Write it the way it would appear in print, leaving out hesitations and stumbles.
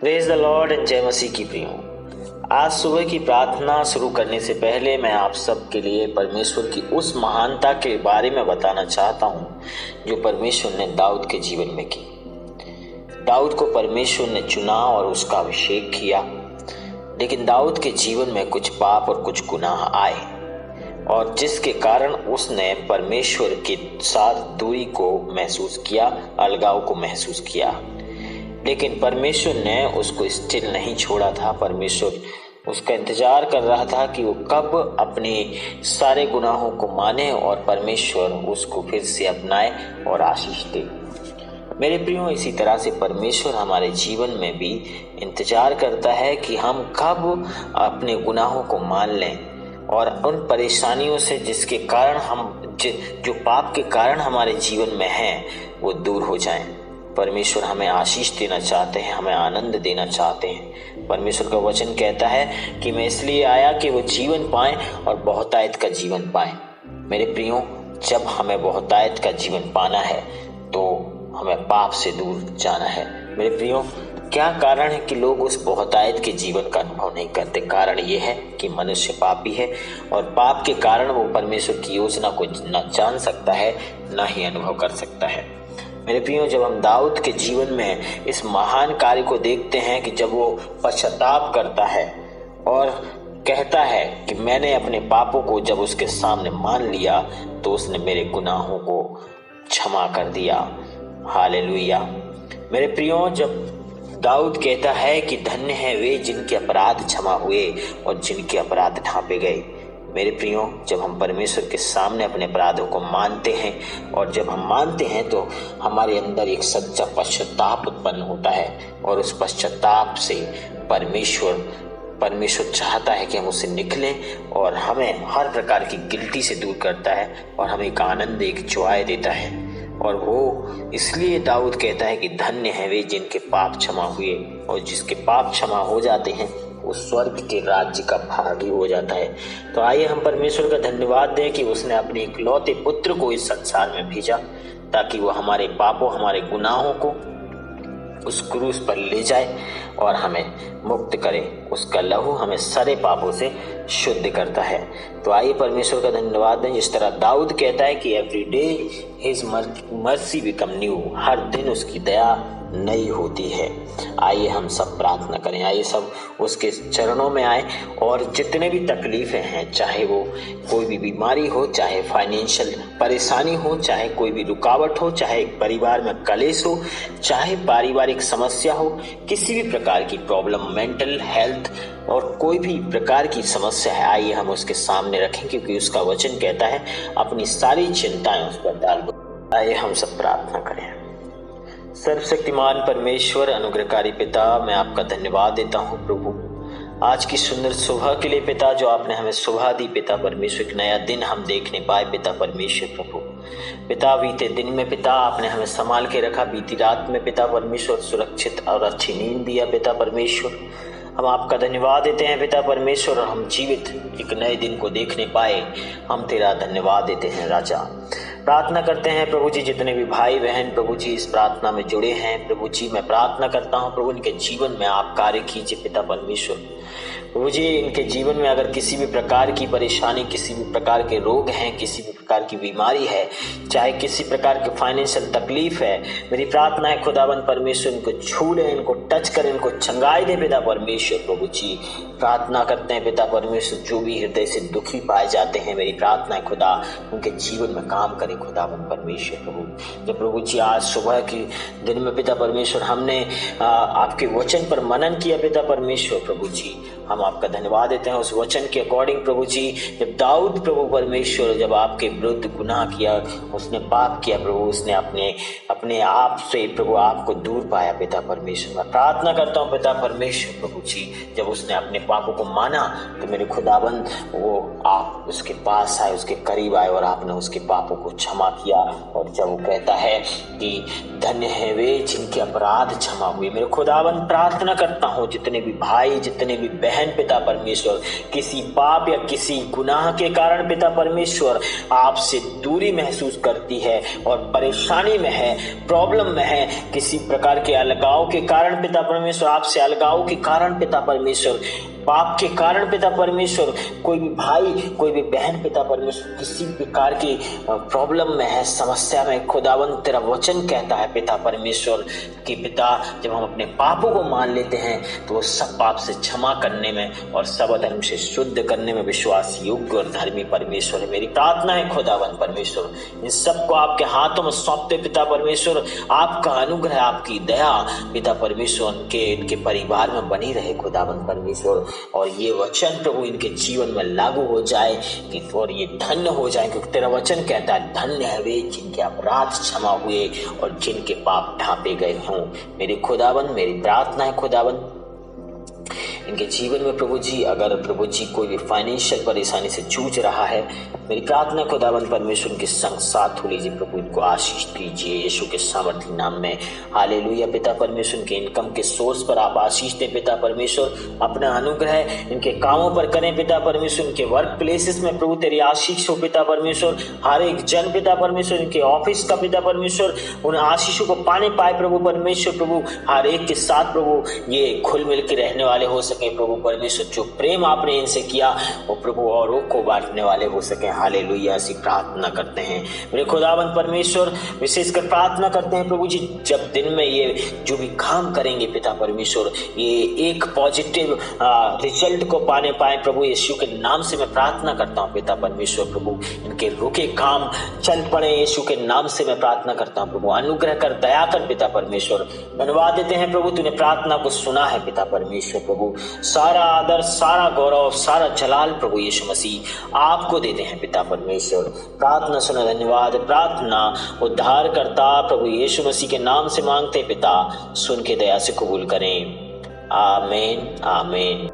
Praise the Lord and जय मसीह की प्रियो। आज सुबह की प्रार्थना शुरू करने से पहले मैं आप सबके लिए परमेश्वर की उस महानता के बारे में बताना चाहता हूँ जो परमेश्वर ने दाऊद के जीवन में की। दाऊद को परमेश्वर ने चुना और उसका अभिषेक किया, लेकिन दाऊद के जीवन में कुछ पाप और कुछ गुनाह आए और जिसके कारण उसने परमेश्वर के साथ दूरी को महसूस किया, अलगाव को महसूस किया। लेकिन परमेश्वर ने उसको स्टिल नहीं छोड़ा था। परमेश्वर उसका इंतजार कर रहा था कि वो कब अपने सारे गुनाहों को माने और परमेश्वर उसको फिर से अपनाए और आशीष दे। मेरे प्रियो, इसी तरह से परमेश्वर हमारे जीवन में भी इंतजार करता है कि हम कब अपने गुनाहों को मान लें और उन परेशानियों से जिसके कारण जो पाप के कारण हमारे जीवन में हैं वो दूर हो जाएं। परमेश्वर हमें आशीष देना चाहते हैं, हमें आनंद देना चाहते हैं। परमेश्वर का वचन कहता है कि मैं इसलिए आया कि वो जीवन पाएं और बहुतायत का जीवन पाएं। मेरे प्रियो, जब हमें बहुतायत का जीवन पाना है तो हमें पाप से दूर जाना है। मेरे प्रियो, क्या कारण है कि लोग उस बहुतायत के जीवन का अनुभव नहीं करते? कारण ये है कि मनुष्य पापी है और पाप के कारण वो परमेश्वर की योजना को न जान सकता है, न ही अनुभव कर सकता है। मेरे प्रियो, जब हम दाऊद के जीवन में इस महान कार्य को देखते हैं कि जब वो पश्चाताप करता है और कहता है कि मैंने अपने पापों को जब उसके सामने मान लिया तो उसने मेरे गुनाहों को क्षमा कर दिया। हालेलुया। मेरे प्रियो, जब दाऊद कहता है कि धन्य है वे जिनके अपराध क्षमा हुए और जिनके अपराध ढांपे गए। मेरे प्रियो, जब हम परमेश्वर के सामने अपने अपराधों को मानते हैं और जब हम मानते हैं तो हमारे अंदर एक सच्चा पश्चाताप उत्पन्न होता है और उस पश्चाताप से परमेश्वर चाहता है कि हम उससे निकलें और हमें हर प्रकार की गिल्टी से दूर करता है और हमें एक आनंद, एक जॉय देता है। और वो इसलिए दाऊद कहता है कि धन्य है वे जिनके पाप क्षमा हुए और जिसके पाप क्षमा हो जाते हैं वो स्वर्ग के राज्य का भागी हो जाता है। तो आइए हम परमेश्वर का धन्यवाद दें कि उसने अपने इकलौते पुत्र को इस संसार में भेजा ताकि वो हमारे पापों, हमारे गुनाहों को उस क्रूस पर ले जाए और हमें मुक्त करे। उसका लहू हमें सारे पापों से शुद्ध करता है। तो आइए परमेश्वर का धन्यवाद दें। जिस तरह दाऊद कहता है कि every day his mercy become new, हर दिन उसकी दया नई होती है। आइए हम सब प्रार्थना करें, आइए सब उसके चरणों में आए और जितने भी तकलीफें हैं, चाहे वो कोई भी बीमारी हो, चाहे फाइनेंशियल परेशानी हो, चाहे कोई भी रुकावट हो, चाहे परिवार में कलेश हो, चाहे पारिवारिक समस्या हो, किसी भी प्रकार की प्रॉब्लम, मेंटल हेल्थ और कोई भी प्रकार की समस्या है, आइए हम उसके सामने रखें क्योंकि उसका वचन कहता है अपनी सारी चिंताएं उस पर डाल दो। आइए हम सब प्रार्थना करें। सर्वशक्तिमान परमेश्वर, अनुग्रहकारी पिता, मैं आपका धन्यवाद देता हूँ प्रभु आज की सुंदर सुबह के लिए पिता, जो आपने हमें सुबह दी पिता परमेश्वर। एक नया दिन हम देखने पाए पिता परमेश्वर प्रभु। पिता, बीते दिन में पिता आपने हमें संभाल के रखा, बीती रात में पिता परमेश्वर सुरक्षित और अच्छी नींद दिया पिता परमेश्वर। हम आपका धन्यवाद देते हैं पिता परमेश्वर और हम जीवित एक नए दिन को देखने पाए, हम तेरा धन्यवाद देते हैं राजा। प्रार्थना करते हैं प्रभु जी, जितने भी भाई बहन प्रभु जी इस प्रार्थना में जुड़े हैं प्रभु जी, मैं प्रार्थना करता हूं प्रभु इनके जीवन में आप कार्य कीजिए पिता परमेश्वर। प्रभु जी, इनके जीवन में अगर किसी भी प्रकार की परेशानी, किसी भी प्रकार के रोग हैं, किसी भी प्रकार की बीमारी है, चाहे किसी प्रकार की फाइनेंशियल तकलीफ है, मेरी प्रार्थना है खुदाबंद परमेश्वर इनको छू ले, इनको टच कर, इनको चंगाई दे पिता परमेश्वर। प्रभु जी, प्रार्थना करते हैं पिता परमेश्वर, जो भी हृदय से दुखी पाए जाते हैं, मेरी प्रार्थना है खुदा उनके जीवन में काम करें खुदाबंद परमेश्वर प्रभु। जब प्रभु जी आज सुबह के दिन में पिता परमेश्वर हमने आपके वचन पर मनन किया पिता परमेश्वर प्रभु जी, हम आपका धन्यवाद देते हैं उस वचन के अकॉर्डिंग प्रभु जी। जब दाऊद प्रभु परमेश्वर जब आपके विरुद्ध गुनाह किया, उसने पाप किया प्रभु, उसने अपने आप से प्रभु आपको दूर पाया पिता परमेश्वर। मैं प्रार्थना करता हूँ पिता परमेश्वर प्रभु जी, जब उसने अपने पापों को माना तो मेरे खुदाबंद वो आप उसके पास आए, उसके करीब आए और आपने उसके पापों को क्षमा किया। और जब वो कहता है कि धन्य है वे जिनके अपराध क्षमा हुए, मेरे खुदाबंद प्रार्थना करता हूँ जितने भी भाई, जितने भी बहन पिता परमेश्वर, किसी पाप या किसी गुनाह के कारण पिता परमेश्वर आपसे दूरी महसूस करती है और परेशानी में है, प्रॉब्लम में है, किसी प्रकार के अलगाव के कारण पिता परमेश्वर, आपसे अलगाव के कारण पिता परमेश्वर, पाप के कारण पिता परमेश्वर, कोई भी भाई कोई भी बहन पिता परमेश्वर किसी प्रकार की प्रॉब्लम में है, समस्या में, खुदावंद तेरा वचन कहता है पिता परमेश्वर कि पिता जब हम अपने पापों को मान लेते हैं तो वो सब पाप से क्षमा करने में और सब अधर्म से शुद्ध करने में विश्वास योग्य और धर्मी परमेश्वर है। मेरी प्रार्थना है खुदावंद परमेश्वर, इन सबको आपके हाथों में सौंपते पिता परमेश्वर, आपका अनुग्रह, आपकी दया पिता परमेश्वर इनके परिवार में बनी रहे खुदावंद परमेश्वर, और ये वचन प्रभु इनके जीवन में लागू हो जाए कि और ये धन्य हो जाए, क्योंकि तेरा वचन कहता है धन्य है वे जिनके अपराध क्षमा हुए और जिनके पाप ढांपे गए हों। मेरे खुदावन, मेरी प्रार्थना है खुदावन इनके जीवन में प्रभु जी, अगर प्रभु जी कोई भी फाइनेंशियल परेशानी से जूझ रहा है, मेरी प्रार्थना खुदावंद परमेश्वर उनके संग साथ हो लीजिए प्रभु, इनको आशीष दीजिए यीशु के सामर्थी नाम में। हालेलुया पिता परमेश्वर, के इनकम के सोर्स पर आप आशीष दें पिता परमेश्वर, अपना अनुग्रह इनके कामों पर करें पिता परमेश्वर, इनके वर्क प्लेसेस में प्रभु तेरी आशीष हो पिता परमेश्वर, हर एक जन पिता परमेश्वर, इनके ऑफिस का पिता परमेश्वर उन आशीषों को पाने पाए प्रभु परमेश्वर, प्रभु हर एक के साथ प्रभु ये खुल मिल के रहने वाले हो सके प्रभु परमेश्वर, जो प्रेम आपने इनसे किया वो प्रभु औरों को बांटने वाले हो सके। हालेलुया, ऐसी प्रार्थना करते हैं मेरे खुदावंद परमेश्वर, विशेषकर प्रार्थना करते हैं प्रभु जी जब दिन में ये जो भी काम करेंगे पिता परमेश्वर, ये एक पॉजिटिव रिजल्ट को पाने पाए प्रभु, यीशु के नाम से मैं प्रार्थना करता हूँ पिता परमेश्वर, प्रभु इनके रुके काम चल पड़े यीशु के नाम से मैं प्रार्थना करता हूँ प्रभु, अनुग्रह कर, दया कर पिता परमेश्वर। धन्यवाद देते हैं प्रभु, तूने प्रार्थना को सुना है पिता परमेश्वर, प्रभु सारा आदर, सारा गौरव, सारा जलाल प्रभु यीशु मसीह आपको देते हैं पिता परमेश्वर। प्रार्थना सुना, धन्यवाद, प्रार्थना उद्धार करता प्रभु यीशु मसीह के नाम से मांगते पिता, सुन के दया से कबूल करें। आमीन आमीन।